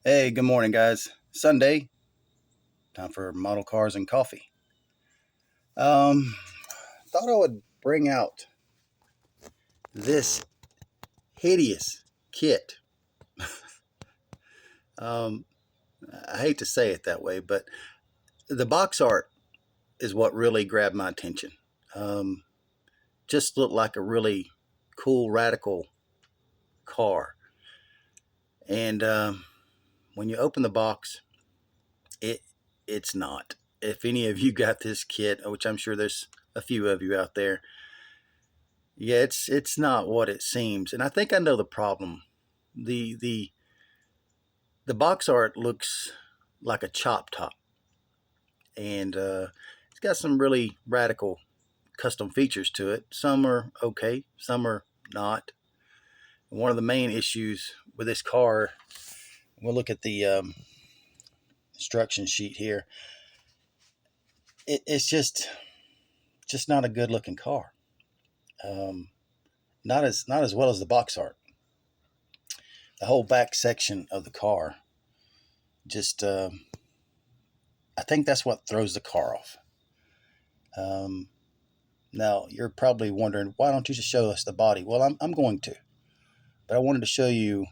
Hey, good morning, guys. Sunday, time for model cars and coffee. Um, Thought I would bring out this hideous kit. Um, I hate to say it that way, but the box art is what really grabbed my attention. Um, just looked like a really cool, radical car. And when you open the box, it it's not. If any of you got this kit, which I'm sure there's a few of you out there, yeah, it's not what it seems, and I think I know the problem. The the the box art looks like a chop top, and it's got some really radical custom features to it. Some are okay, some are not. One of the main issues with this car, we'll look at the instruction sheet here. It's just not a good looking car. Um, not as well as the box art. The whole back section of the car just I think that's what throws the car off. Um, Now, you're probably wondering, why don't you just show us the body? Well, I'm going to, but I wanted to show you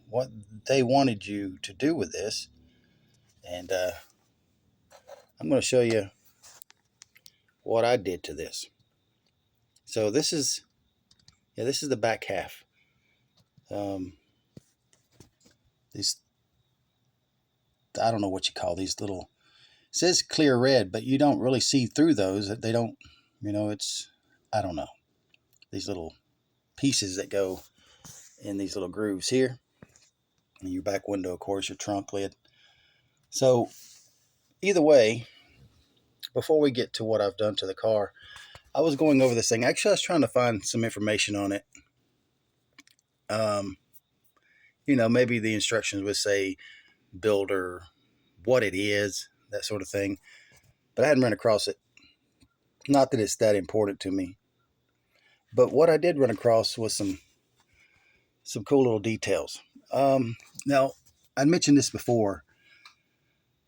what they wanted you to do with this, and I'm going to show you what I did to this. So this is the back half. Um, these, I don't know what you call these little. It says clear red, but you don't really see through those. They don't, it's, I don't know, these little pieces that go in these little grooves here. And your back window, of course, your trunk lid. So either way, before we get to what I've done to the car, I was going over this thing. Actually, I was trying to find some information on it. Um, maybe the instructions would say builder, what it is, that sort of thing. But I hadn't run across it. Not that it's that important to me. But what I did run across was some cool little details. Now, I mentioned this before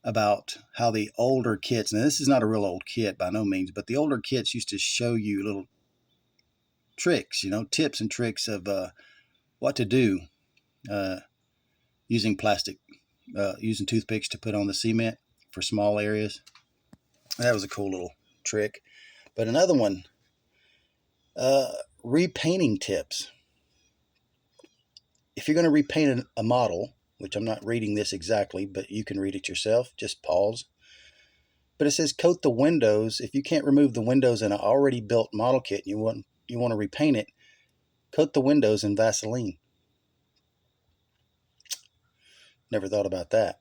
about how the older kits, now this is not a real old kit by no means, but the older kits used to show you little tricks, tips and tricks of what to do uh, using plastic, using toothpicks to put on the cement for small areas. That was a cool little trick. But another one, uh, repainting tips. If you're going to repaint a model, which I'm not reading this exactly, but you can read it yourself, just pause. But it says coat the windows. If you can't remove the windows in an already built model kit and you want to repaint it, coat the windows in Vaseline. Never thought about that.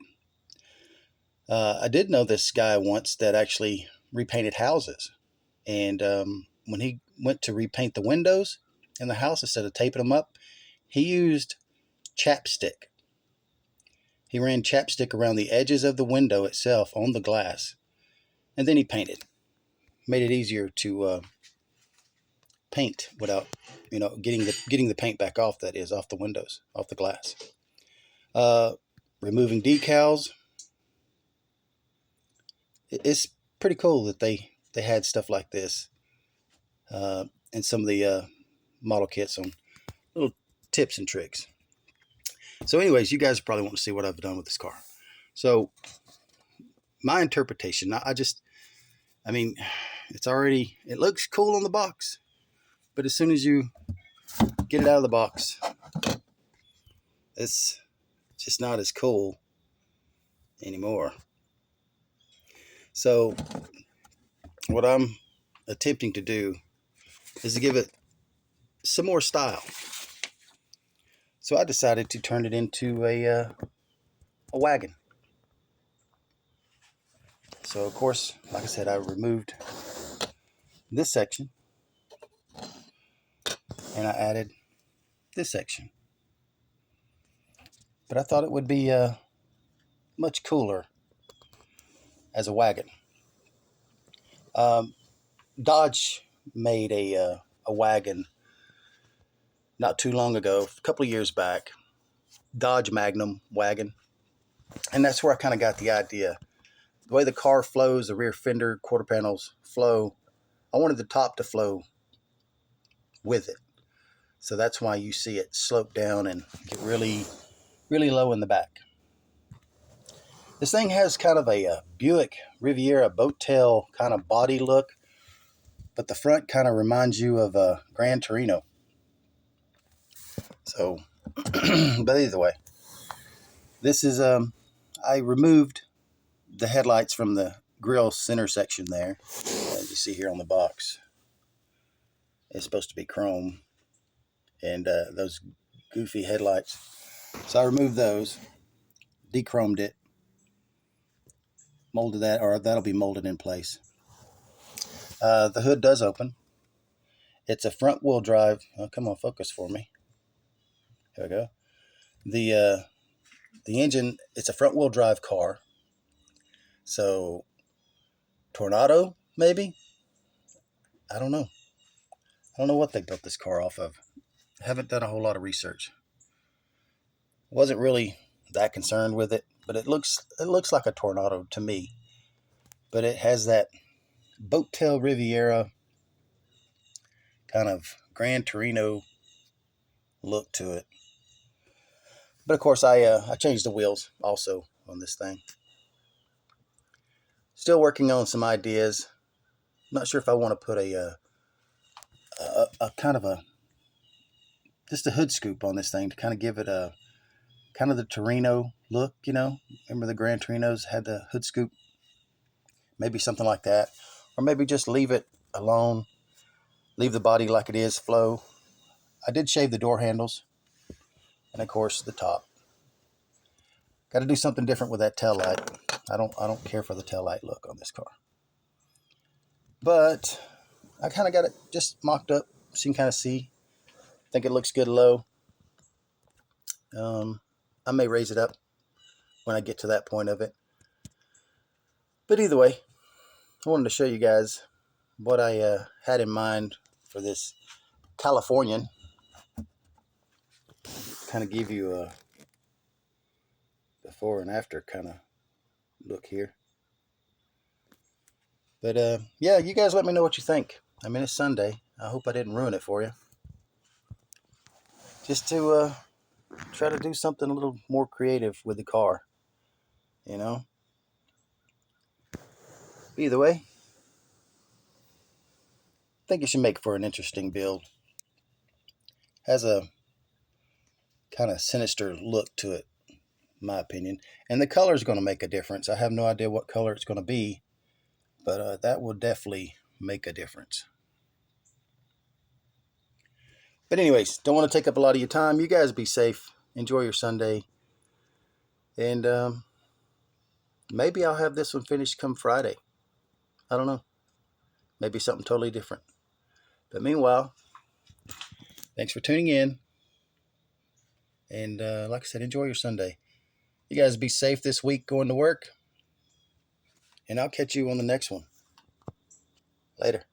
I did know this guy once that actually repainted houses. And when he went to repaint the windows in the house, instead of taping them up, he used chapstick. He ran chapstick around the edges of the window itself on the glass. And then he painted. Made it easier to paint without, getting the paint back off, that is, off the windows, off the glass. Removing decals. It's pretty cool that they had stuff like this in some of the model kits on little tips and tricks. So anyways, you guys probably want to see what I've done with this car. So my interpretation, it looks cool on the box, but as soon as you get it out of the box, it's just not as cool anymore. So what I'm attempting to do is to give it some more style. So I decided to turn it into a wagon. So of course, like I said, I removed this section and I added this section. But I thought it would be much cooler as a wagon. Um, Dodge made a wagon not too long ago, a couple of years back. Dodge Magnum wagon. And that's where I kind of got the idea. The way the car flows, the rear fender, quarter panels flow, I wanted the top to flow with it. So that's why you see it slope down and get really, really low in the back. This thing has kind of a Buick Riviera boat tail kind of body look, but the front kind of reminds you of a Gran Torino. So, but either way, this is I removed the headlights from the grill center section there. As you see here on the box, it's supposed to be chrome, and those goofy headlights. So I removed those, de-chromed it, molded that, or that'll be molded in place. The hood does open. It's a front wheel drive. Oh, come on, focus for me. There we go. The engine, it's a front wheel drive car. So Tornado, maybe? I don't know. I don't know what they built this car off of. I haven't done a whole lot of research. Wasn't really that concerned with it, but it looks like a Tornado to me. But it has that boat tail Riviera kind of Gran Torino look to it. But of course, I changed the wheels also on this thing. Still working on some ideas. Not sure if I want to put a kind of just a hood scoop on this thing to kind of give it a kind of the Torino look, you know. Remember the Gran Torinos had the hood scoop? Maybe something like that. Or maybe just leave it alone. Leave the body like it is, flow. I did shave the door handles. And of course the top. Got to do something different with that tail light. I don't care for the tail light look on this car. But I kind of got it just mocked up so you can kind of see. Think it looks good low. I may raise it up when I get to that point of it. But either way, I wanted to show you guys what I had in mind for this Californian. Kind of give you a before and after kind of look here. But yeah, you guys let me know what you think. I mean, it's Sunday. I hope I didn't ruin it for you. Just to try to do something a little more creative with the car, you know. Either way, I think it should make for an interesting build. Has a kind of sinister look to it, in my opinion. And the color is going to make a difference. I have no idea what color it's going to be, but that will definitely make a difference. But anyways, don't want to take up a lot of your time. You guys be safe. Enjoy your Sunday. And maybe I'll have this one finished come Friday. I don't know. Maybe something totally different. But meanwhile, thanks for tuning in. And like I said, enjoy your Sunday. You guys be safe this week going to work. And I'll catch you on the next one. Later.